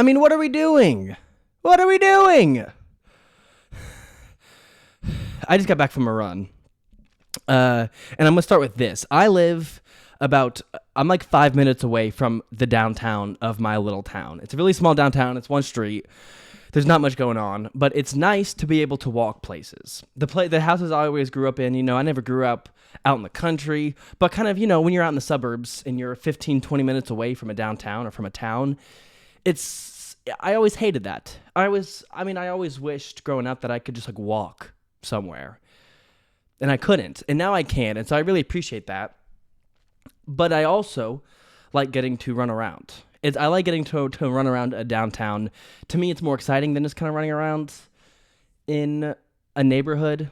I mean, what are we doing? What are we doing? I just got back from a run. And I'm going to start with this. I'm like 5 minutes away from the downtown of my little town. It's a really small downtown. It's one street. There's not much going on, but it's nice to be able to walk places. The houses I always grew up in, I never grew up out in the country, but kind of, when you're out in the suburbs and you're 15, 20 minutes away from a downtown or from a town, I always hated that. I always wished growing up that I could just like walk somewhere, and I couldn't, and now I can, and so I really appreciate that. But I also like getting to run around. I like getting to run around a downtown. To me, it's more exciting than just kind of running around in a neighborhood.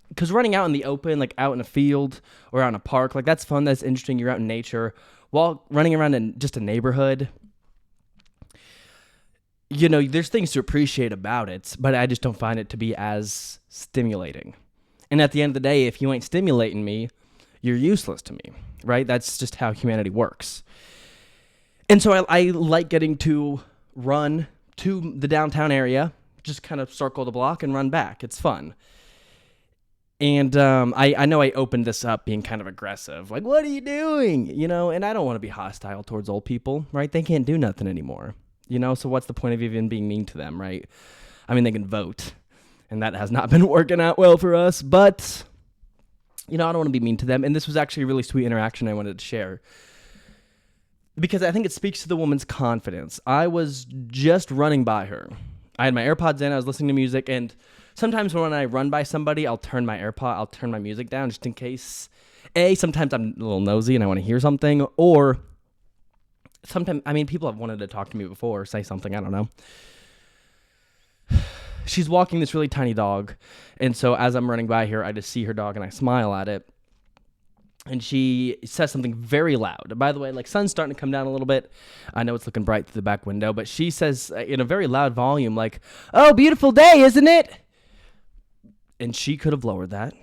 Because running out in the open, like out in a field or out in a park, like that's fun, that's interesting. You're out in nature. While running around in just a neighborhood, there's things to appreciate about it, but I just don't find it to be as stimulating. And at the end of the day, if you ain't stimulating me, you're useless to me, right? That's just how humanity works. And so I like getting to run to the downtown area, just kind of circle the block and run back. It's fun. And I know I opened this up being kind of aggressive. Like, what are you doing? And I don't want to be hostile towards old people, right? They can't do nothing anymore. So what's the point of even being mean to them, right? I mean, they can vote. And that has not been working out well for us. But, I don't want to be mean to them. And this was actually a really sweet interaction I wanted to share, because I think it speaks to the woman's confidence. I was just running by her. I had my AirPods in. I was listening to music. And sometimes when I run by somebody, I'll turn my music down just in case. Sometimes I'm a little nosy and I want to hear something. Or sometimes, people have wanted to talk to me before or say something. I don't know. She's walking this really tiny dog. And so as I'm running by her, I just see her dog and I smile at it. And she says something very loud. By the way, like, sun's starting to come down a little bit. I know it's looking bright through the back window, but she says in a very loud volume, like, "Oh, beautiful day, isn't it?" And she could have lowered that,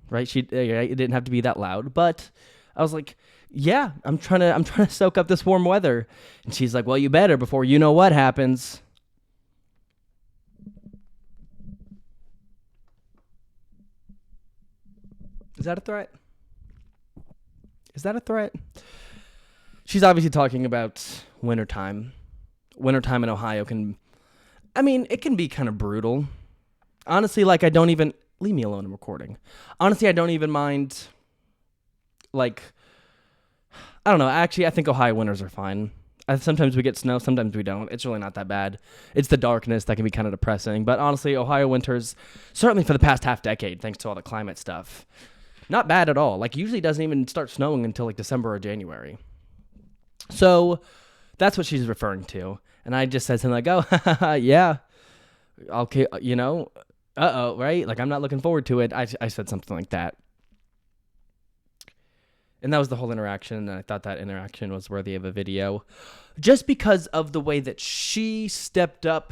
right? It didn't have to be that loud, but I was like, "Yeah, I'm trying to soak up this warm weather." And she's like, "Well, you better before you know what happens." Is that a threat? Is that a threat? She's obviously talking about wintertime. Wintertime in Ohio it can be kind of brutal. Honestly, like, leave me alone, I'm recording. Honestly, I don't even mind, like, I don't know. Actually, I think Ohio winters are fine. Sometimes we get snow, sometimes we don't. It's really not that bad. It's the darkness that can be kind of depressing. But honestly, Ohio winters, certainly for the past half decade, thanks to all the climate stuff, not bad at all. Like, usually doesn't even start snowing until like December or January. So that's what she's referring to. And I just said something like, "Oh, yeah, okay, right? Like, I'm not looking forward to it." I said something like that. And that was the whole interaction. And I thought that interaction was worthy of a video, just because of the way that she stepped up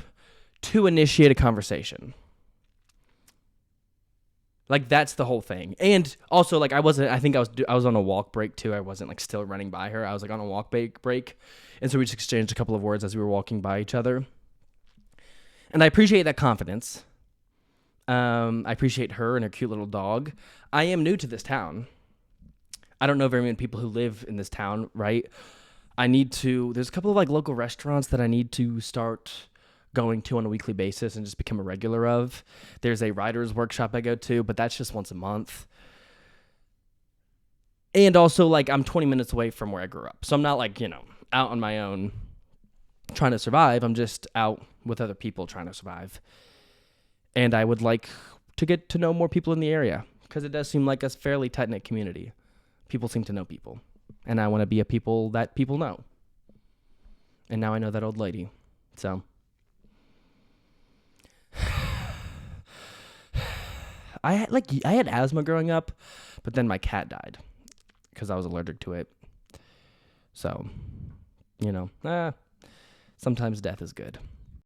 to initiate a conversation. Like, that's the whole thing. And also, like, I was on a walk break too. I wasn't like still running by her. I was like on a walk break. And so we just exchanged a couple of words as we were walking by each other. And I appreciate that confidence. I appreciate her and her cute little dog. I am new to this town. I don't know very many people who live in this town, right? There's a couple of like local restaurants that I need to start going to on a weekly basis and just become a regular of. There's a writer's workshop I go to, but that's just once a month. And also, like, I'm 20 minutes away from where I grew up. So I'm not like, out on my own trying to survive. I'm just out with other people trying to survive. And I would like to get to know more people in the area, because it does seem like a fairly tight-knit community. People seem to know people. And I want to be a people that people know. And now I know that old lady. So I had asthma growing up, but then my cat died because I was allergic to it. So, sometimes death is good.